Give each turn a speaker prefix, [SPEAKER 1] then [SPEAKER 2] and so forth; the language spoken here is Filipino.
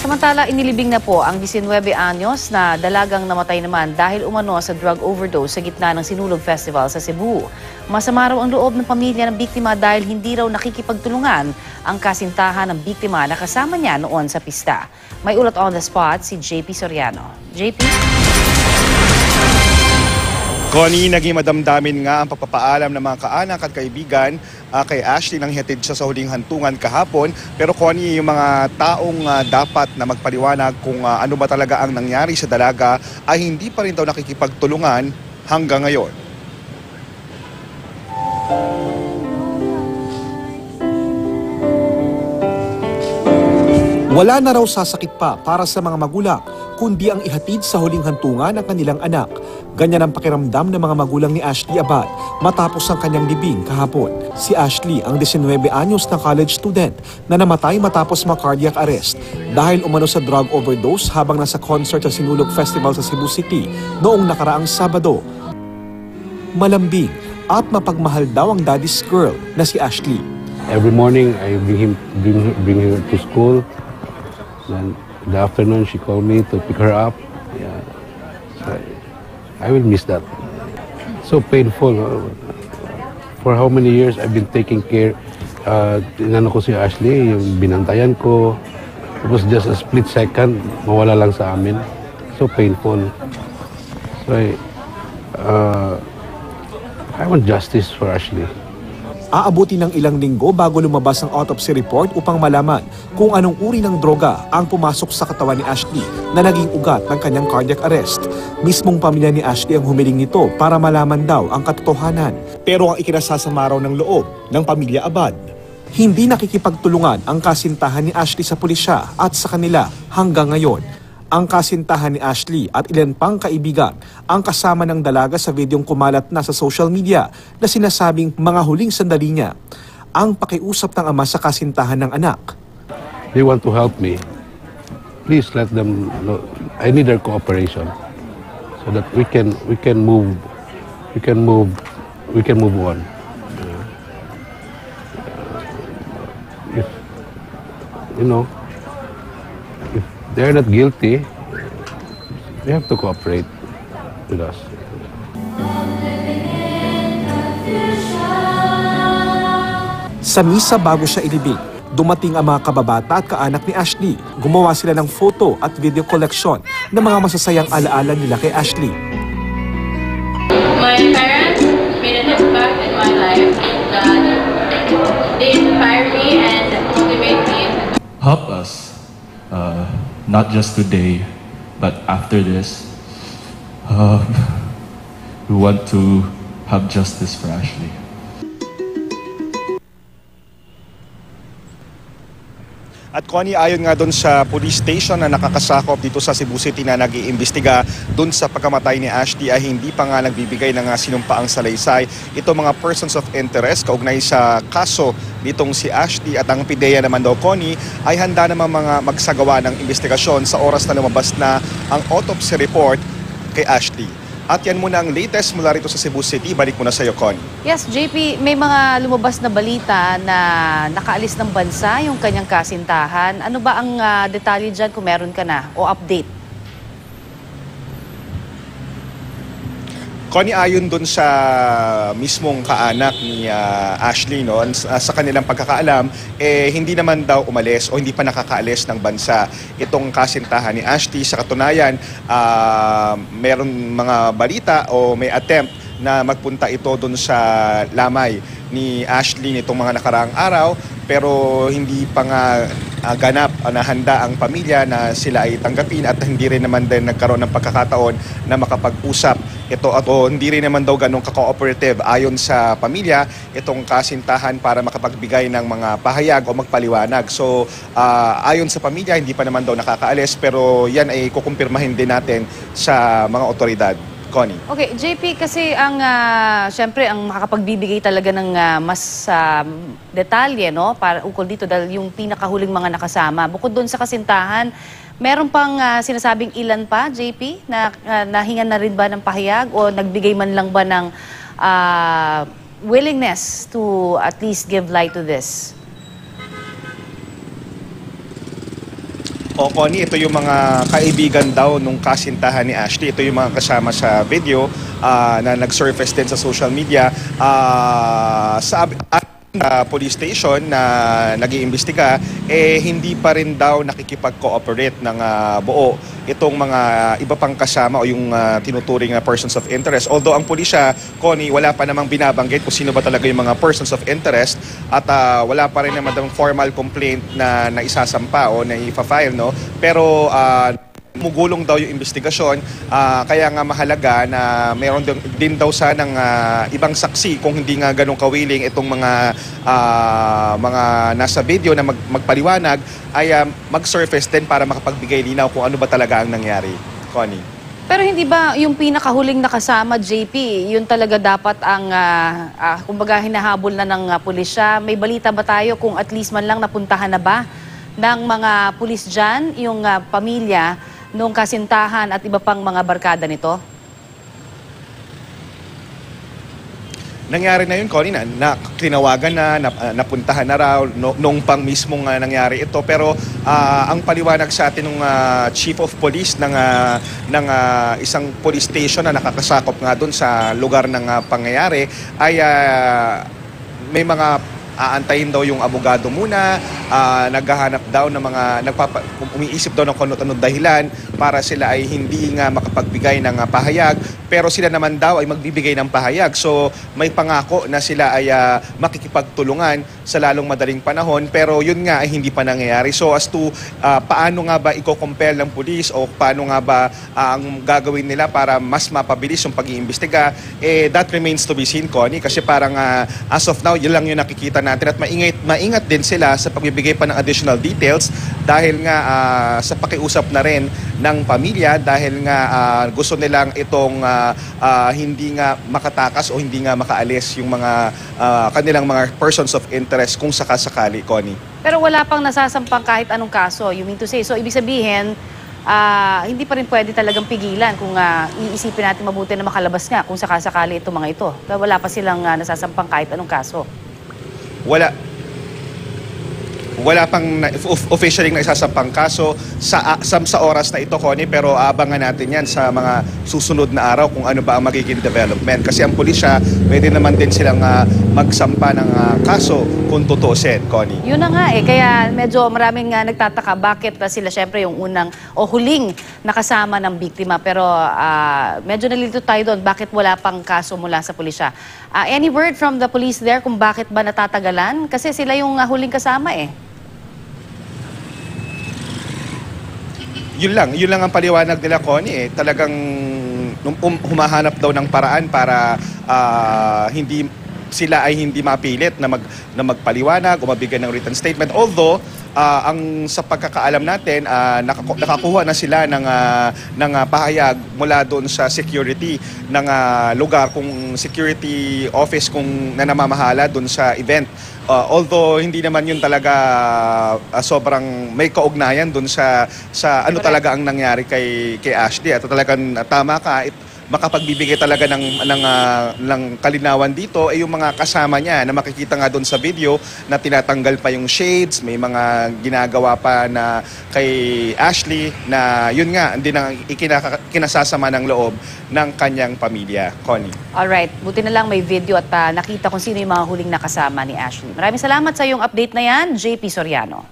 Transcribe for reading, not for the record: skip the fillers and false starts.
[SPEAKER 1] Samantala, inilibing na po ang 19 anyos na dalagang namatay naman dahil umano sa drug overdose sa gitna ng Sinulog Festival sa Cebu. Masama raw ang loob ng pamilya ng biktima dahil hindi raw nakikipagtulungan ang kasintahan ng biktima na kasama niya noon sa pista. May ulat on the spot si JP Soriano. JP?
[SPEAKER 2] Connie, naging madamdamin nga ang pagpapaalam ng mga kaanak at kaibigan kay Ashley nang hatid siya sa huling hantungan kahapon. Pero Connie, yung mga taong dapat na magpaliwanag kung ano ba talaga ang nangyari sa dalaga ay hindi pa rin daw nakikipagtulungan hanggang ngayon.
[SPEAKER 3] Wala na raw sasakit pa para sa mga magulang kundi ang ihatid sa huling hantungan ng kanilang anak. Ganyan ang pakiramdam ng mga magulang ni Ashley Abad matapos ang kanyang libing kahapon. Si Ashley ang 19 anyos na college student na namatay matapos ma-cardiac arrest dahil umano sa drug overdose habang nasa concert sa Sinulog Festival sa Cebu City noong nakaraang Sabado. Malambing at mapagmahal daw ang daddy's girl na si Ashley.
[SPEAKER 4] Every morning I bring her to school. Then in the afternoon she called me to pick her up. Yeah. So I will miss that. So painful. For how many years I've been taking care. Inano ko si Ashley, yung binantayan ko. It was just a split second, mawala lang sa amin. So painful. So I want justice for Ashley.
[SPEAKER 3] Aabuti ng ilang linggo bago lumabas ang autopsy report upang malaman kung anong uri ng droga ang pumasok sa katawan ni Ashley na naging ugat ng kanyang cardiac arrest. Mismong pamilya ni Ashley ang humiling nito para malaman daw ang katotohanan. Pero ang ikinasasama raw ng loob ng pamilya Abad, hindi nakikipagtulungan ang kasintahan ni Ashley sa pulisya at sa kanila hanggang ngayon. Ang kasintahan ni Ashley at ilan pang kaibigan ang kasama ng dalaga sa videong kumalat na sa social media na sinasabing mga huling sandali niya. Ang pakiusap ng ama sa kasintahan ng anak.
[SPEAKER 4] They want to help me. Please let them know. I need their cooperation so that we can move on. If you know, if they're not guilty, they have to cooperate with us.
[SPEAKER 3] Sa misa bago siya ilibing, dumating ang mga kababata at kaanak ni Ashley. Gumawa sila ng photo at video collection ng mga masasayang alaala nila kay Ashley.
[SPEAKER 5] My parents made an impact in my life that they inspire me and motivate me.
[SPEAKER 6] Help us, not just today, but after this. We want to have justice for Ashley.
[SPEAKER 2] At Connie, ayon nga doon sa police station na nakakasakop dito sa Cebu City na nag-iimbestiga doon sa pagkamatay ni Ashley ay hindi pa nga nagbibigay ng sinumpaang salaysay. Ito mga persons of interest kaugnay sa kaso nitong si Ashley at ang PIDEA naman daw, Connie, ay handa naman mga magsagawa ng investigasyon sa oras na lumabas na ang autopsy report kay Ashley. At yan muna ang latest mula rito sa Cebu City. Balik muna sa iyo, Connie.
[SPEAKER 1] Yes, JP, may mga lumabas na balita na nakaalis ng bansa yung kanyang kasintahan. Ano ba ang detalye dyan kung meron ka na o update?
[SPEAKER 2] Connie, ayon doon sa mismong kaanak ni Ashley, no, sa kanilang pagkakaalam, hindi naman daw umalis o hindi pa nakakaalis ng bansa itong kasintahan ni Ashley. Sa katunayan, meron mga balita o may attempt na magpunta ito doon sa lamay ni Ashley nitong mga nakaraang araw, pero hindi pa nga ganap na handa ang pamilya na sila ay tanggapin at hindi rin naman din nagkaroon ng pagkakataon na makapag-usap ito at hindi rin naman daw ganong ka-cooperative ayon sa pamilya itong kasintahan para makapagbigay ng mga pahayag o magpaliwanag. So ayon sa pamilya, hindi pa naman daw nakakaalis, pero yan ay kukumpirmahin din natin sa mga otoridad. Connie.
[SPEAKER 1] Okay, JP, kasi ang syempre ang makakapagbibigay talaga ng mas detalye, no, para ukol dito dahil yung pinakahuling mga nakasama. Bukod doon sa kasintahan, meron pang sinasabing ilan pa, JP, na nahingan na rin ba ng pahayag o nagbigay man lang ba ng willingness to at least give light to this?
[SPEAKER 2] O Connie, ito yung mga kaibigan daw nung kasintahan ni Ashley. Ito yung mga kasama sa video na nag-surface din sa social media. Police station na nag-iimbestiga, hindi pa rin daw nakikipag-cooperate ng buo itong mga iba pang kasama o yung tinuturing na persons of interest. Although ang pulisya, Connie, wala pa namang binabanggit kung sino ba talaga yung mga persons of interest at wala pa rin naman daw formal complaint na isasampa o na ipa-file, no? Pero mugulong daw yung investigasyon, kaya nga mahalaga na mayroon din daw sanang ibang saksi kung hindi nga ganun kawiling itong mga nasa video na magpaliwanag ay mag-surface din para makapagbigay linaw kung ano ba talaga ang nangyari. Connie.
[SPEAKER 1] Pero hindi ba yung pinakahuling nakasama, JP, yun talaga dapat ang, kumbaga hinahabol na ng pulisya? May balita ba tayo kung at least man lang napuntahan na ba ng mga pulis dyan, yung pamilya nung kasintahan at iba pang mga barkada nito?
[SPEAKER 2] Nangyari na yun, Connie, na tinawagan na, napuntahan na raw nung pang mismong nangyari ito. Pero ang paliwanag sa atin ng Chief of Police ng isang police station na nakakasakop nga doon sa lugar ng pangyayari ay may mga aantayin daw yung abogado muna, naghahanap daw ng mga, umiisip daw ng kung dahilan para sila ay hindi nga makapagbigay ng pahayag, pero sila naman daw ay magbibigay ng pahayag. So may pangako na sila ay makikipagtulungan sa lalong madaling panahon, pero yun nga ay hindi pa nangyayari. So as to paano nga ba i-compel ng pulis o paano nga ba ang gagawin nila para mas mapabilis yung pag-iimbestiga, that remains to be seen, Connie, kasi parang as of now, yun lang yung nakikita natin at maingat din sila sa pagbibigay pa ng additional details dahil nga sa pakiusap na rin ng pamilya dahil nga gusto nilang itong hindi nga makatakas o hindi nga makaalis yung mga kanilang mga persons of interest kung sakasakali, Connie.
[SPEAKER 1] Pero wala pang nasasampang kahit anong kaso, you mean to say. So ibig sabihin, hindi pa rin pwede talagang pigilan kung iisipin natin mabuti na makalabas nga kung sakasakali itong mga ito. Wala pa silang nasasampang kahit anong kaso.
[SPEAKER 2] Wala pang officially na isasampang kaso sa oras na ito, Connie, pero abangan natin yan sa mga susunod na araw kung ano ba ang magiging development. Kasi ang pulisya, pwede naman din silang magsampa ng kaso kung tutusin, Connie.
[SPEAKER 1] Yun na nga kaya medyo maraming nagtataka bakit sila syempre yung unang o huling nakasama ng biktima. Pero medyo nalilito tayo doon, bakit wala pang kaso mula sa pulisya. Any word from the police there kung bakit ba natatagalan? Kasi sila yung huling kasama
[SPEAKER 2] Yun lang ang paliwanag nila, Connie. Talagang humahanap daw ng paraan para hindi sila ay hindi mapilit na magpaliwanag o mabigyan ng written statement. Although ang sa pagkakaalam natin, nakakuha na sila ng pahayag mula doon sa security ng lugar, kung security office kung namamahala doon sa event. Although hindi naman yun talaga sobrang may kaugnayan doon sa ano talaga ang nangyari kay Ashley. At talagang tama ka, makapagbibigay talaga ng kalinawan dito ay yung mga kasama niya na makikita nga doon sa video na tinatanggal pa yung shades, may mga ginagawa pa na kay Ashley na yun nga, hindi na kinasasama ng loob ng kanyang pamilya. Connie.
[SPEAKER 1] Alright, buti na lang may video at nakita kung sino yung mga huling nakasama ni Ashley. Maraming salamat sa iyong update na yan, JP Soriano.